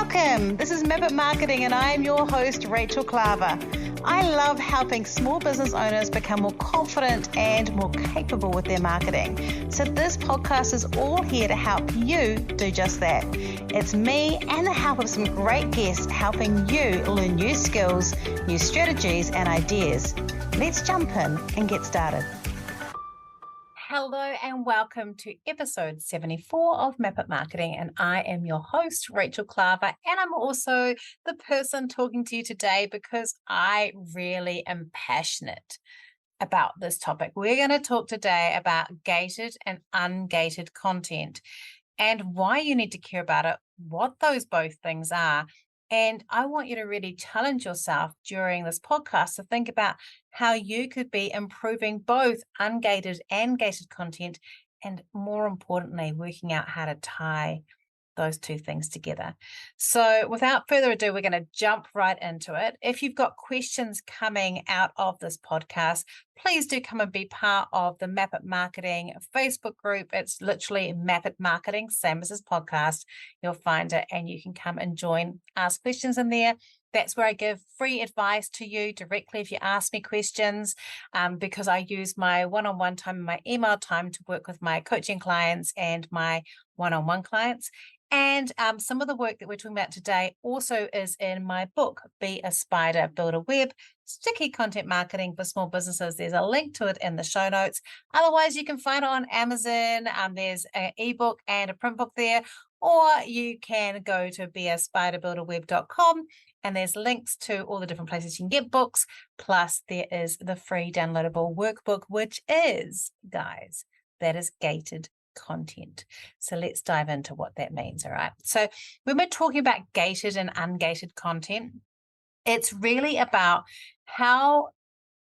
Welcome. This is Map Marketing and I am your host, Rachel Klaver. I love helping small business owners become more confident and more capable with their marketing. So this podcast is all here to help you do just that. It's me and the help of some great guests helping you learn new skills, new strategies and ideas. Let's jump in and get started. Hello and welcome to episode 74 of Map It Marketing, and I am your host, Rachel Klaver, and I'm also the person talking to you today because I really am passionate about this topic. We're going to talk today about gated and ungated content and why you need to care about it, what those both things are. And I want you to really challenge yourself during this podcast to think about how you could be improving both ungated and gated content, and more importantly, working out how to tie those two things together. So without further ado, we're going to jump right into it. If you've got questions coming out of this podcast, please do come and be part of the Map It Marketing Facebook group. It's literally Map It Marketing, same as this podcast. You'll find it and you can come and join, ask questions in there. That's where I give free advice to you directly if you ask me questions, because I use my one-on-one time and my email time to work with my coaching clients and my one-on-one clients. And some of the work that we're talking about today also is in my book, Be a Spider, Build a Web, Sticky Content Marketing for Small Businesses. There's a link to it in the show notes. Otherwise, you can find it on Amazon. There's an ebook and a print book there, or you can go to beaspiderbuildaweb.com and there's links to all the different places you can get books. Plus, there is the free downloadable workbook, which is, guys, that is gated content. So let's dive into what that means. All right. So when we're talking about gated and ungated content, it's really about how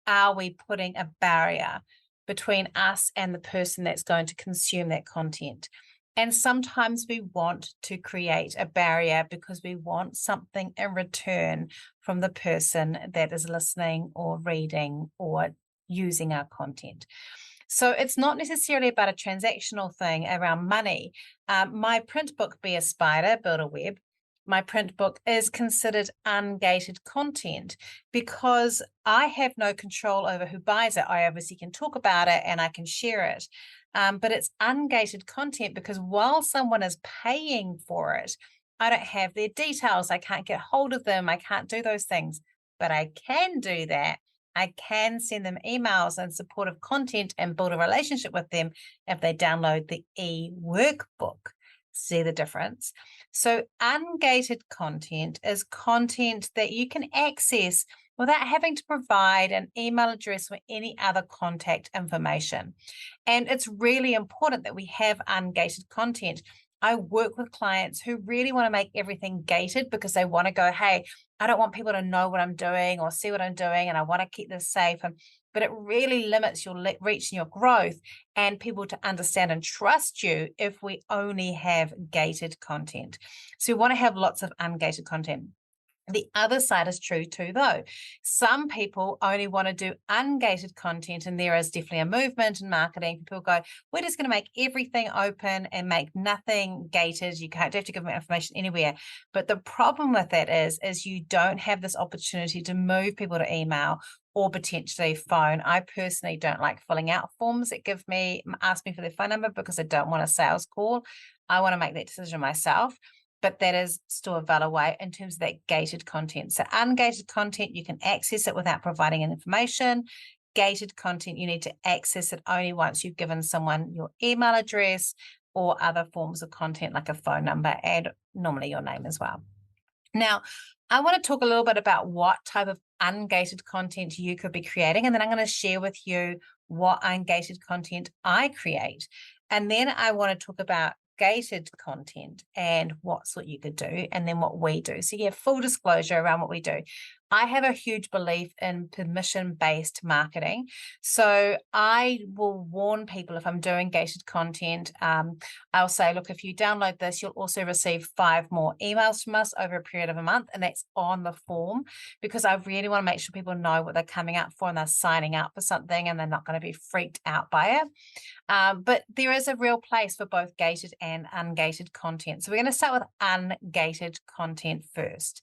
are we putting a barrier between us and the person that's going to consume that content. And sometimes we want to create a barrier because we want something in return from the person that is listening or reading or using our content. So it's not necessarily about a transactional thing around money. My print book, Be a Spider, Build a Web, my print book is considered ungated content because I have no control over who buys it. I obviously can talk about it and I can share it. But it's ungated content because while someone is paying for it, I don't have their details. I can't get hold of them. I can't do those things, but I can do that. I can send them emails and supportive content and build a relationship with them if they download the e-workbook. See the difference? So ungated content is content that you can access without having to provide an email address or any other contact information. And it's really important that we have ungated content. I work with clients who really want to make everything gated because they want to go, hey, I don't want people to know what I'm doing or see what I'm doing, and I want to keep this safe. But it really limits your reach and your growth and people to understand and trust you if we only have gated content. So we want to have lots of ungated content. The other side is true too, though. Some people only want to do ungated content, and there is definitely a movement in marketing. People go, we're just going to make everything open and make nothing gated. You don't have to give them information anywhere. But the problem with that is you don't have this opportunity to move people to email or potentially phone. I personally don't like filling out forms that ask me for their phone number because I don't want a sales call. I want to make that decision myself. But that is still a valid way in terms of that gated content. So ungated content, you can access it without providing any information. Gated content, you need to access it only once you've given someone your email address or other forms of content like a phone number and normally your name as well. Now, I want to talk a little bit about what type of ungated content you could be creating, and then I'm going to share with you what ungated content I create. And then I want to talk about gated content and what you could do, and then what we do. So yeah, full disclosure around what we do. I have a huge belief in permission-based marketing. So I will warn people if I'm doing gated content. I'll say, look, if you download this, you'll also receive 5 more emails from us over a period of a month. And that's on the form, because I really want to make sure people know what they're coming up for and they're signing up for something and they're not going to be freaked out by it. But there is a real place for both gated and ungated content. So we're going to start with ungated content first.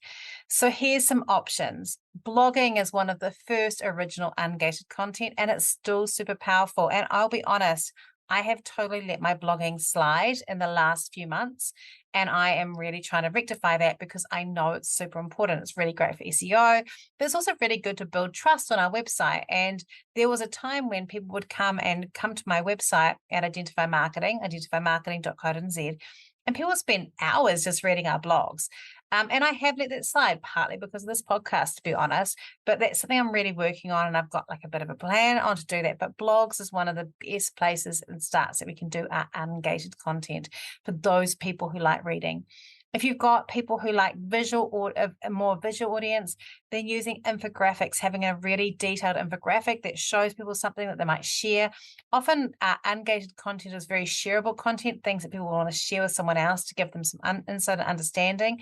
So here's some options. Blogging is one of the first original ungated content, and it's still super powerful. And I'll be honest, I have totally let my blogging slide in the last few months, and I am really trying to rectify that because I know it's super important. It's really great for SEO, but it's also really good to build trust on our website. And there was a time when people would come to my website at Identify Marketing, identifymarketing.co.nz, and people would spend hours just reading our blogs. And I have let that slide partly because of this podcast, to be honest, but that's something I'm really working on, and I've got like a bit of a plan on to do that. But blogs is one of the best places and starts that we can do our ungated content for those people who like reading. If you've got people who like visual or a more visual audience, then using infographics, having a really detailed infographic that shows people something that they might share. Often ungated content is very shareable content, things that people want to share with someone else to give them some insight and understanding.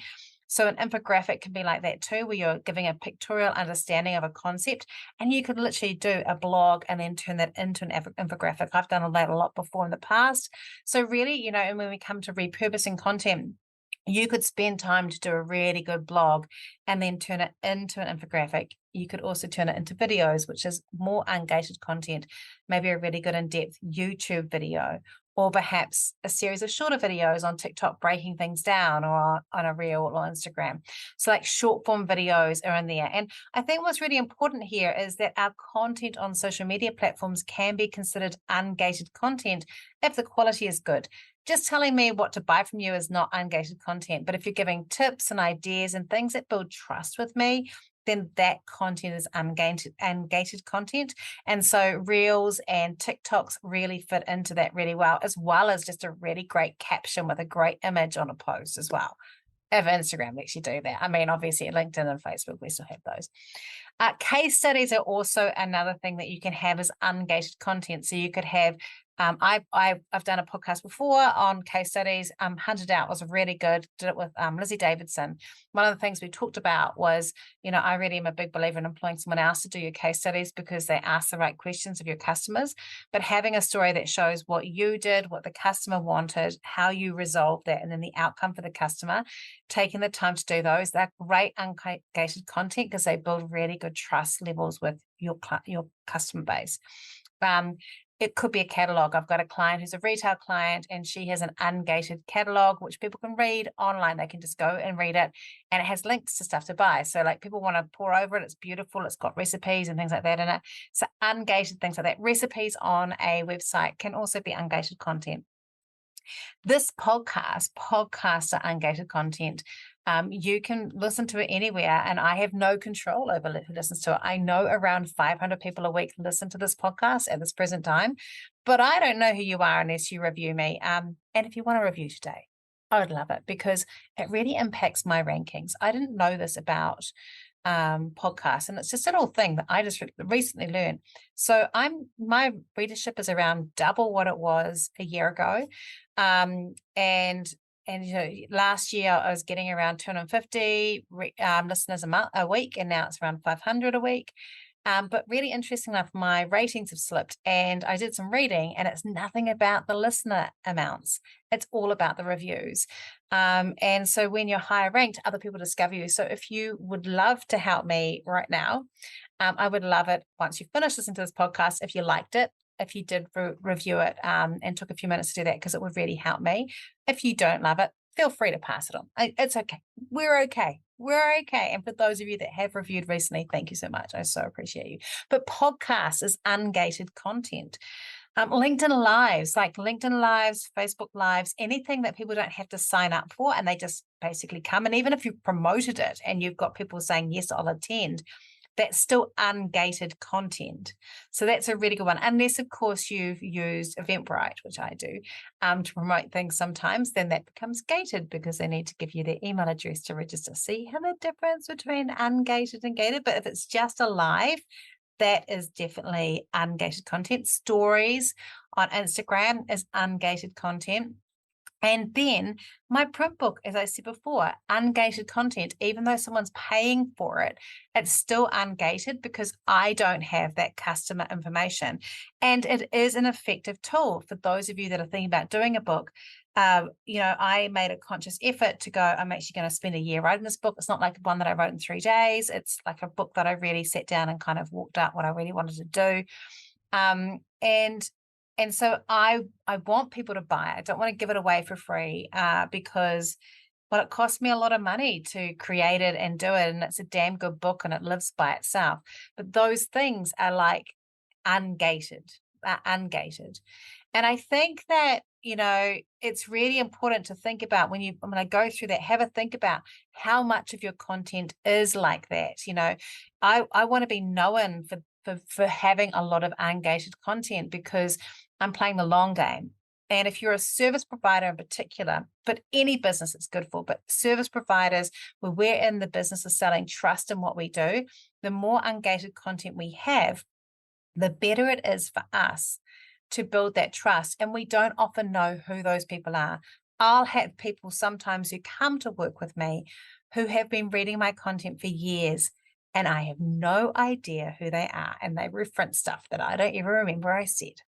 So an infographic can be like that too, where you're giving a pictorial understanding of a concept, and you could literally do a blog and then turn that into an infographic. I've done that a lot before in the past. So really, and when we come to repurposing content, you could spend time to do a really good blog and then turn it into an infographic. You could also turn it into videos, which is more ungated content, maybe a really good in-depth YouTube video, or perhaps a series of shorter videos on TikTok breaking things down, or on a reel or Instagram. So like short form videos are in there. And I think what's really important here is that our content on social media platforms can be considered ungated content if the quality is good. Just telling me what to buy from you is not ungated content. But if you're giving tips and ideas and things that build trust with me, then that content is ungated content. And so Reels and TikToks really fit into that really well as just a really great caption with a great image on a post as well. If Instagram lets you do that. I mean, obviously LinkedIn and Facebook, we still have those. Case studies are also another thing that you can have as ungated content. So you could have, I've done a podcast before on case studies. Hunted Out was really good. Did it with Lizzie Davidson. One of the things we talked about was, I really am a big believer in employing someone else to do your case studies because they ask the right questions of your customers. But having a story that shows what you did, what the customer wanted, how you resolved that, and then the outcome for the customer, taking the time to do those, they're great ungated content because they build really good trust levels with your customer base. It could be a catalog. I've got a client who's a retail client, and she has an ungated catalog, which people can read online. They can just go and read it, and it has links to stuff to buy. So like people want to pour over it. It's beautiful. It's got recipes and things like that in it. So ungated things like that. Recipes on a website can also be ungated content. This podcasts are ungated content. You can listen to it anywhere, and I have no control over who listens to it. I know around 500 people a week listen to this podcast at this present time, but I don't know who you are unless you review me. And if you want to review today, I would love it because it really impacts my rankings. I didn't know this about podcasts, and it's just a little thing that I just recently learned. So my readership is around double what it was a year ago. And last year I was getting around 250 listeners a week, and now it's around 500 a week. But really interesting enough, my ratings have slipped, and I did some reading, and it's nothing about the listener amounts. It's all about the reviews. And so when you're higher ranked, other people discover you. So if you would love to help me right now, I would love it once you've finished listening to this podcast, if you liked it, if you did review it and took a few minutes to do that, because it would really help me. If you don't love it, feel free to pass it on. It's okay. We're okay. We're okay. And for those of you that have reviewed recently, thank you so much. I so appreciate you. But podcast is ungated content. LinkedIn Lives, Facebook Lives, anything that people don't have to sign up for, and they just basically come. And even if you've promoted it and you've got people saying, yes, I'll attend, that's still ungated content. So that's a really good one. Unless, of course, you've used Eventbrite, which I do, to promote things sometimes, then that becomes gated because they need to give you their email address to register. See how the difference between ungated and gated? But if it's just a live, that is definitely ungated content. Stories on Instagram is ungated content. And then my print book, as I said before, ungated content, even though someone's paying for it, it's still ungated because I don't have that customer information. And it is an effective tool for those of you that are thinking about doing a book. I made a conscious effort to go, I'm actually going to spend a year writing this book. It's not like one that I wrote in 3 days. It's like a book that I really sat down and kind of walked out what I really wanted to do. And so I want people to buy it. I don't want to give it away for free because, well, it cost me a lot of money to create it and do it. And it's a damn good book and it lives by itself. But those things are like ungated. And I think that, it's really important to think about when I go through that, have a think about how much of your content is like that. I want to be known for having a lot of ungated content because I'm playing the long game. And if you're a service provider in particular, but any business it's good for, but service providers, where we're in the business of selling trust in what we do, the more ungated content we have, the better it is for us to build that trust. And we don't often know who those people are. I'll have people sometimes who come to work with me who have been reading my content for years, and I have no idea who they are. And they reference stuff that I don't even remember I said.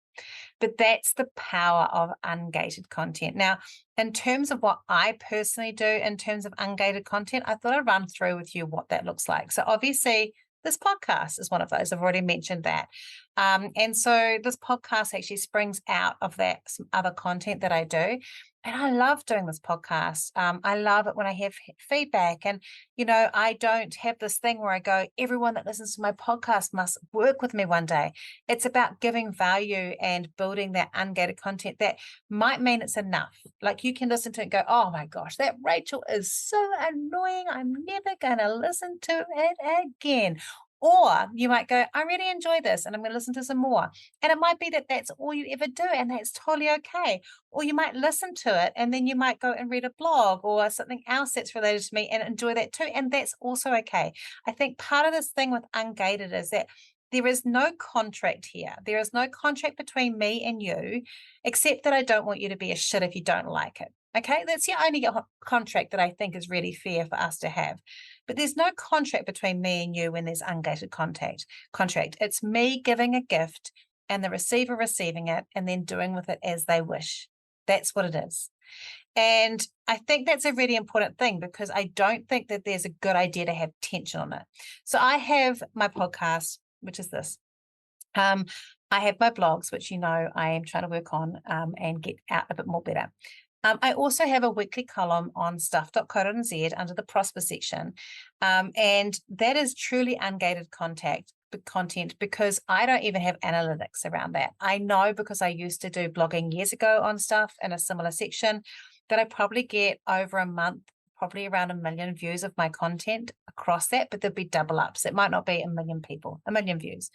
But that's the power of ungated content. Now, in terms of what I personally do in terms of ungated content, I thought I'd run through with you what that looks like. So obviously, this podcast is one of those. I've already mentioned that. And so this podcast actually springs out of that some other content that I do. And I love doing this podcast. I love it when I have feedback. And, I don't have this thing where I go, everyone that listens to my podcast must work with me one day. It's about giving value and building that ungated content that might mean it's enough. Like you can listen to it and go, oh my gosh, that Rachel is so annoying. I'm never going to listen to it again. Or you might go, I really enjoy this and I'm going to listen to some more. And it might be that that's all you ever do and that's totally okay. Or you might listen to it and then you might go and read a blog or something else that's related to me and enjoy that too. And that's also okay. I think part of this thing with Ungated is that there is no contract here. There is no contract between me and you, except that I don't want you to be a shit if you don't like it. Okay, that's the only contract that I think is really fair for us to have. But there's no contract between me and you when there's ungated contract. It's me giving a gift and the receiver receiving it and then doing with it as they wish. That's what it is. And I think that's a really important thing because I don't think that there's a good idea to have tension on it. So I have my podcast, which is this. I have my blogs, which I am trying to work on and get out a bit more better. I also have a weekly column on stuff.co.nz under the Prosper section. And that is truly ungated content because I don't even have analytics around that. I know because I used to do blogging years ago on stuff in a similar section that I probably get over a month, probably around 1 million views of my content across that, but there'll be double ups. It might not be 1 million people, 1 million views.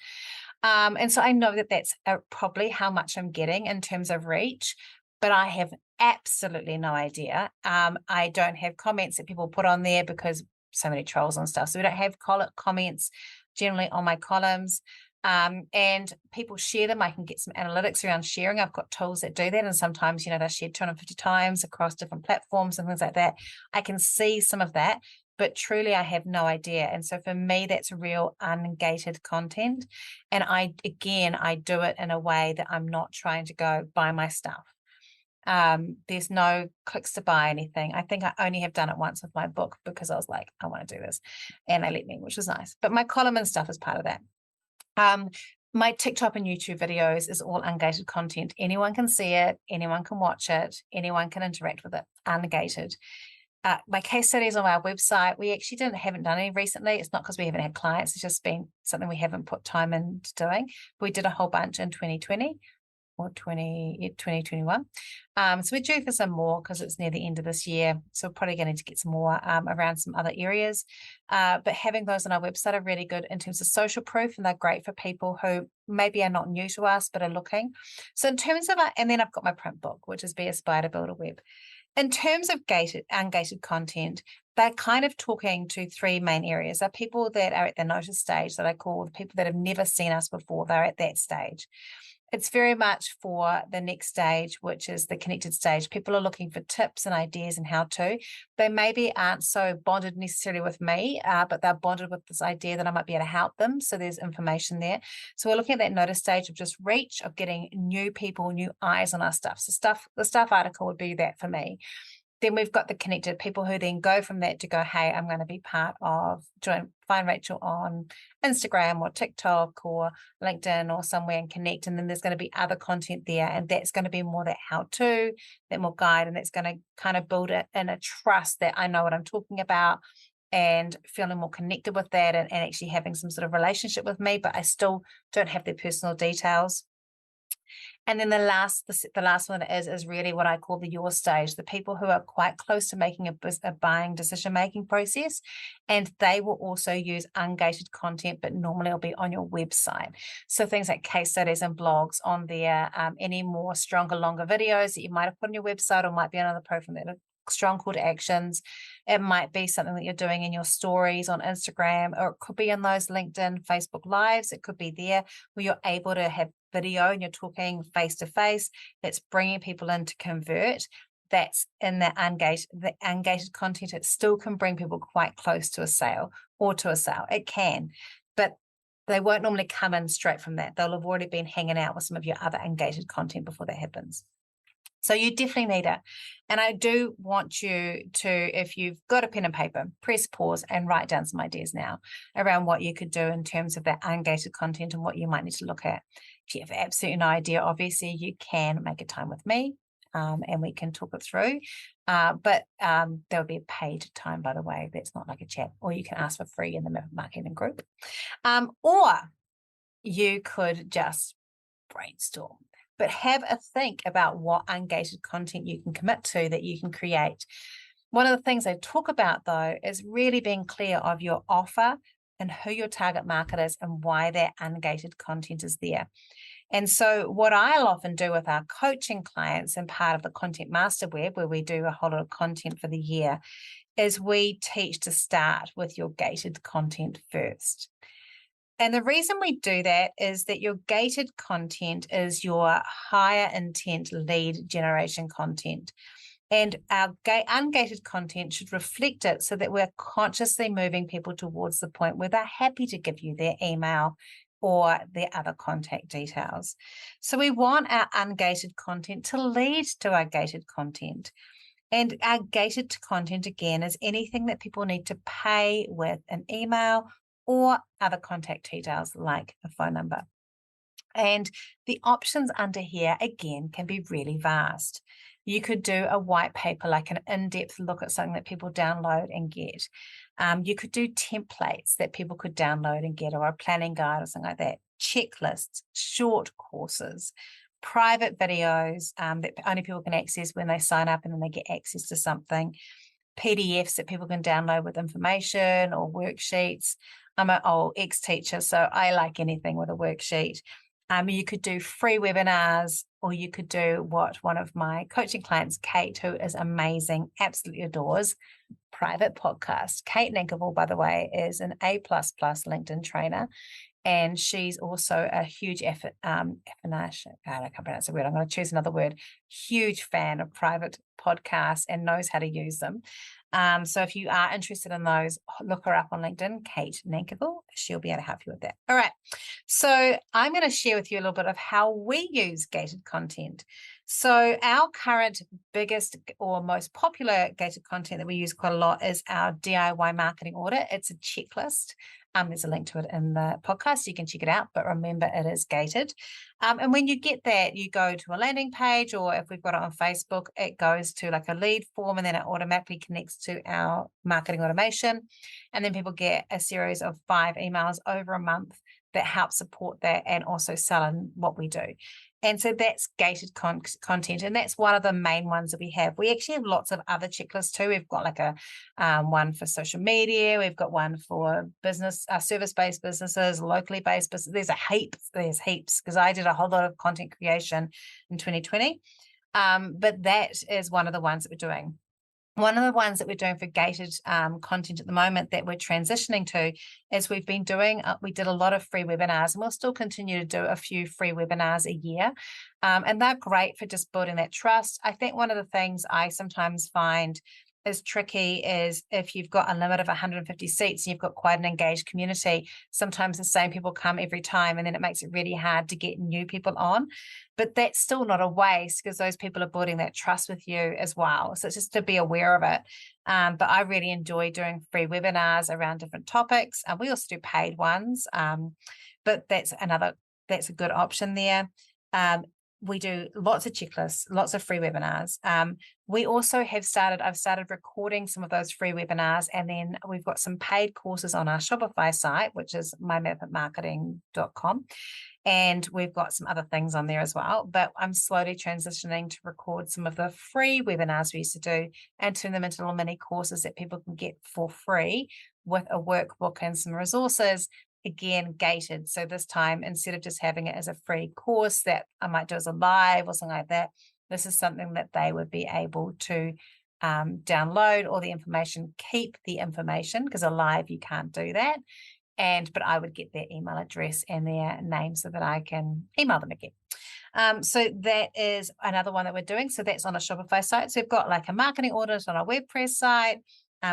And so I know that that's probably how much I'm getting in terms of reach, but I have absolutely no idea. I don't have comments that people put on there because so many trolls and stuff. So we don't have comments generally on my columns. And people share them. I can get some analytics around sharing. I've got tools that do that. And sometimes, they're shared 250 times across different platforms and things like that. I can see some of that, but truly I have no idea. And so for me, that's real ungated content. And I do it in a way that I'm not trying to go buy my stuff. There's no clicks to buy anything. I think I only have done it once with my book because I was like, I want to do this. And they let me, which was nice. But my column and stuff is part of that. My TikTok and YouTube videos is all ungated content. Anyone can see it. Anyone can watch it. Anyone can interact with it. Ungated. My case studies on our website, we actually haven't done any recently. It's not because we haven't had clients. It's just been something we haven't put time into doing. We did a whole bunch in 2020. or 2021. So we're due for some more because it's near the end of this year. So we're probably going to get some more around some other areas. But having those on our website are really good in terms of social proof, and they're great for people who maybe are not new to us but are looking. So in terms of and then I've got my print book, which is Be Inspired to Build a Web. In terms of ungated content, they're kind of talking to three main areas. They're people that are at the notice stage that I call the people that have never seen us before. They're at that stage. It's very much for the next stage, which is the connected stage. People are looking for tips and ideas and how to. They maybe aren't so bonded necessarily with me, but they're bonded with this idea that I might be able to help them. So there's information there. So we're looking at that notice stage of just reach, of getting new people, new eyes on our stuff. So the stuff article would be that for me. Then we've got the connected people who then go from that to go, hey, I'm going to be part of, find Rachel on Instagram or TikTok or LinkedIn or somewhere and connect. And then there's going to be other content there. And that's going to be more that how-to, that more guide. And that's going to kind of build it in a trust that I know what I'm talking about and feeling more connected with that and actually having some sort of relationship with me, but I still don't have their personal details. And then the last one is really what I call the your stage, the people who are quite close to making a buying decision-making process, and they will also use ungated content, but normally it'll be on your website. So things like case studies and blogs on there, any more stronger, longer videos that you might have put on your website or might be another profile that strong call to actions. It might be something that you're doing in your stories on Instagram, or it could be in those LinkedIn, Facebook lives. It could be there where you're able to have video and you're talking face to face. That's bringing people in to convert. That's in the ungated content. It still can bring people quite close to a sale or to a sale. It can, but they won't normally come in straight from that. They'll have already been hanging out with some of your other ungated content before that happens. So you definitely need it. And I do want you to, if you've got a pen and paper, press pause and write down some ideas now around what you could do in terms of that ungated content and what you might need to look at. If you have absolutely no idea, obviously you can make a time with me and we can talk it through. But there'll be a paid time, by the way. That's not like a chat, or you can ask for free in the marketing group. Or you could just brainstorm. But have a think about what ungated content you can commit to that you can create. One of the things I talk about, though, is really being clear of your offer and who your target market is and why that ungated content is there. And so what I'll often do with our coaching clients and part of the Content Master Web, where we do a whole lot of content for the year, is we teach to start with your gated content first. And the reason we do that is that your gated content is your higher intent lead generation content. And our ungated content should reflect it so that we're consciously moving people towards the point where they're happy to give you their email or their other contact details. So we want our ungated content to lead to our gated content. And our gated content, again, is anything that people need to pay with an email or other contact details like a phone number. And the options under here, again, can be really vast. You could do a white paper, like an in-depth look at something that people download and get. You could do templates that people could download and get, or a planning guide or something like that. Checklists, short courses, private videos that only people can access when they sign up and then they get access to something. PDFs that people can download with information or worksheets. I'm an old ex-teacher, so I like anything with a worksheet. You could do free webinars, or you could do what one of my coaching clients, Kate, who is amazing, absolutely adores, private podcast. Kate Nankerville, by the way, is an A++ LinkedIn trainer. And she's also a huge I can't pronounce the word. I'm going to choose another word. Huge fan of private podcasts and knows how to use them. So if you are interested in those, look her up on LinkedIn, Kate Nankerville. She'll be able to help you with that. All right. So I'm going to share with you a little bit of how we use gated content. So our current biggest or most popular gated content that we use quite a lot is our DIY marketing audit. It's a checklist. There's a link to it in the podcast. You can check it out, but remember it is gated. And when you get that, you go to a landing page, or if we've got it on Facebook, it goes to like a lead form, and then it automatically connects to our marketing automation. And then people get a series of 5 emails over a month that help support that and also sell in what we do. And so that's gated content, and that's one of the main ones that we have. We actually have lots of other checklists too. We've got like a one for social media. We've got one for business, service-based businesses, locally based businesses. There's heaps, because I did a whole lot of content creation in 2020. But that is one of the ones that we're doing. One of the ones that we're doing for gated content at the moment that we're transitioning to is we did a lot of free webinars, and we'll still continue to do a few free webinars a year. And they're great for just building that trust. I think one of the things I sometimes find is tricky is if you've got a limit of 150 seats and you've got quite an engaged community, sometimes the same people come every time, and then it makes it really hard to get new people on. But that's still not a waste, because those people are building that trust with you as well. So it's just to be aware of it. But I really enjoy doing free webinars around different topics. We also do paid ones, but that's a good option there. We do lots of checklists, lots of free webinars. We also I've started recording some of those free webinars, and then we've got some paid courses on our Shopify site, which is mymapitmarketing.com. And we've got some other things on there as well. But I'm slowly transitioning to record some of the free webinars we used to do and turn them into little mini courses that people can get for free with a workbook and some resources, again, gated. So this time, instead of just having it as a free course that I might do as a live or something like that, this is something that they would be able to download all the information, keep the information, because a live, you can't do that. But I would get their email address and their name so that I can email them again. So that is another one that we're doing. So that's on a Shopify site. So we've got like a marketing audit on our WordPress site.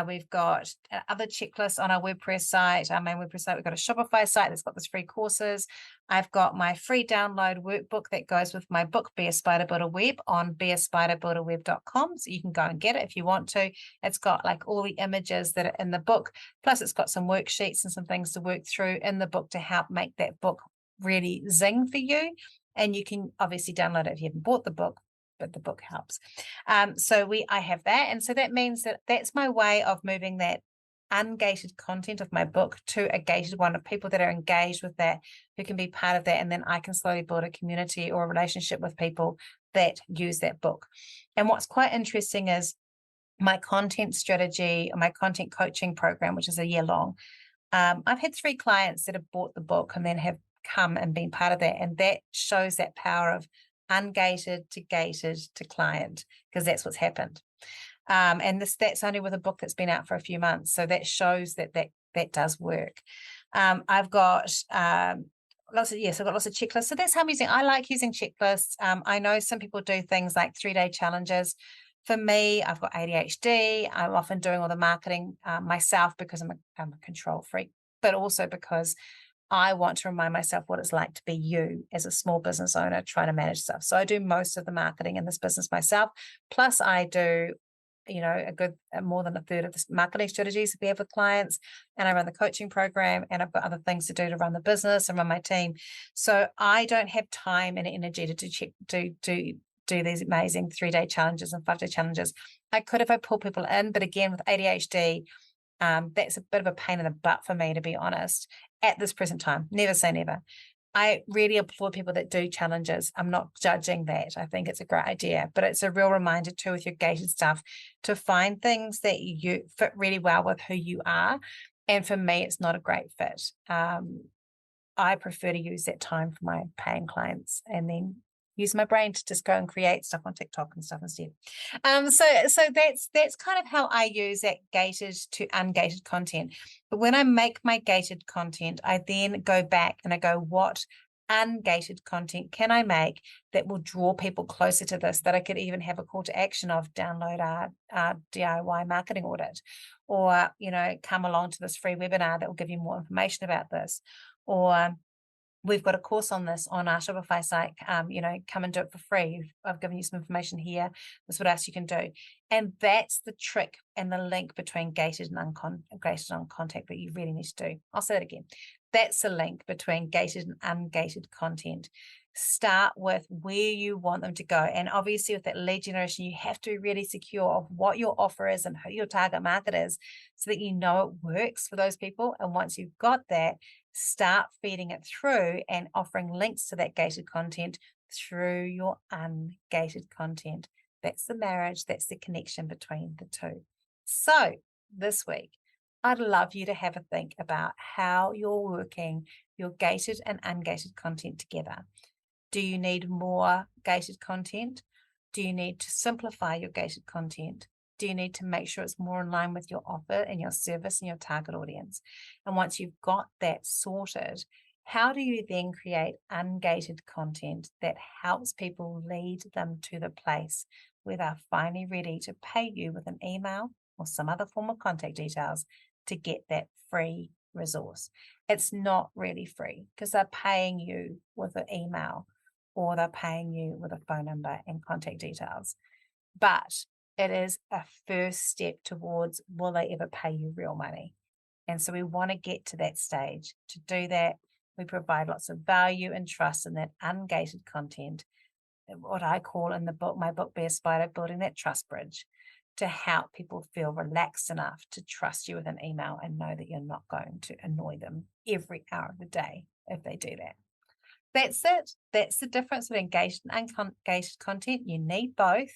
We've got other checklists on our WordPress site, our main WordPress site. We've got a Shopify site that's got those free courses. I've got my free download workbook that goes with my book, Be a Spider Builder Web, on beaspiderbuilderweb.com. So you can go and get it if you want to. It's got like all the images that are in the book. Plus it's got some worksheets and some things to work through in the book to help make that book really zing for you. And you can obviously download it if you haven't bought the book, but the book helps. I have that. And so that means that that's my way of moving that ungated content of my book to a gated one of people that are engaged with that, who can be part of that. And then I can slowly build a community or a relationship with people that use that book. And what's quite interesting is my content strategy, my content coaching program, which is a year long. I've had 3 clients that have bought the book and then have come and been part of that. And that shows that power of ungated to gated to client, because that's what's happened. And that's only with a book that's been out for a few months. So that shows that does work. I've got lots of checklists. So that's how I'm using. I like using checklists. I know some people do things like 3-day challenges. For me, I've got ADHD. I'm often doing all the marketing myself because I'm a control freak, but also because I want to remind myself what it's like to be you as a small business owner trying to manage stuff. So I do most of the marketing in this business myself. Plus I do, more than a third of the marketing strategies we have with clients, and I run the coaching program, and I've got other things to do to run the business and run my team. So I don't have time and energy to do these amazing 3-day challenges and 5-day challenges. I could if I pull people in, but again, with ADHD, that's a bit of a pain in the butt for me, to be honest, at this present time. Never say never. I really applaud people that do challenges. I'm not judging that. I think it's a great idea, but it's a real reminder too with your gated stuff to find things that you fit really well with who you are. And for me, it's not a great fit. I prefer to use that time for my paying clients and then use my brain to just go and create stuff on TikTok and stuff instead. So that's kind of how I use that gated to ungated content. But when I make my gated content, I then go back and I go, what ungated content can I make that will draw people closer to this, that I could even have a call to action of download our DIY marketing audit, or, come along to this free webinar that will give you more information about this, or we've got a course on this on our Shopify site. Come and do it for free. I've given you some information here. That's what else you can do. And that's the trick and the link between gated and ungated on content that you really need to do. I'll say that again. That's the link between gated and ungated content. Start with where you want them to go. And obviously with that lead generation, you have to be really secure of what your offer is and who your target market is, so that you know it works for those people. And once you've got that, start feeding it through and offering links to that gated content through your ungated content. That's the marriage, that's the connection between the two. So this week, I'd love you to have a think about how you're working your gated and ungated content together. Do you need more gated content? Do you need to simplify your gated content? Do you need to make sure it's more in line with your offer and your service and your target audience? And once you've got that sorted, how do you then create ungated content that helps people lead them to the place where they're finally ready to pay you with an email or some other form of contact details to get that free resource? It's not really free because they're paying you with an email or they're paying you with a phone number and contact details. But it is a first step towards, will they ever pay you real money? And so we want to get to that stage. To do that, we provide lots of value and trust in that ungated content, what I call in the book, my book, Be a Spider, building that trust bridge to help people feel relaxed enough to trust you with an email and know that you're not going to annoy them every hour of the day if they do that. That's it. That's the difference between engaged and ungated content. You need both.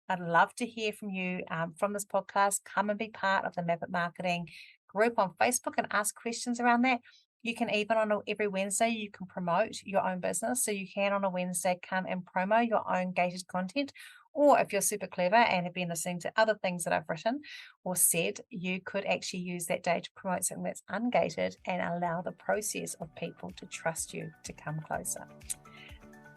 I'd love to hear from you from this podcast. Come and be part of the Map It Marketing group on Facebook and ask questions around that. You can even every Wednesday, you can promote your own business. So you can on a Wednesday come and promo your own gated content. Or if you're super clever and have been listening to other things that I've written or said, you could actually use that day to promote something that's ungated and allow the process of people to trust you to come closer.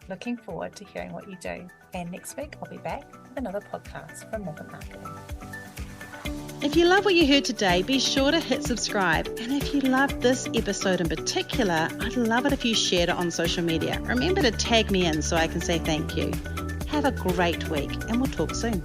Looking forward to hearing what you do. And next week, I'll be back with another podcast from Map It Marketing. If you love what you heard today, be sure to hit subscribe. And if you loved this episode in particular, I'd love it if you shared it on social media. Remember to tag me in so I can say thank you. Have a great week and we'll talk soon.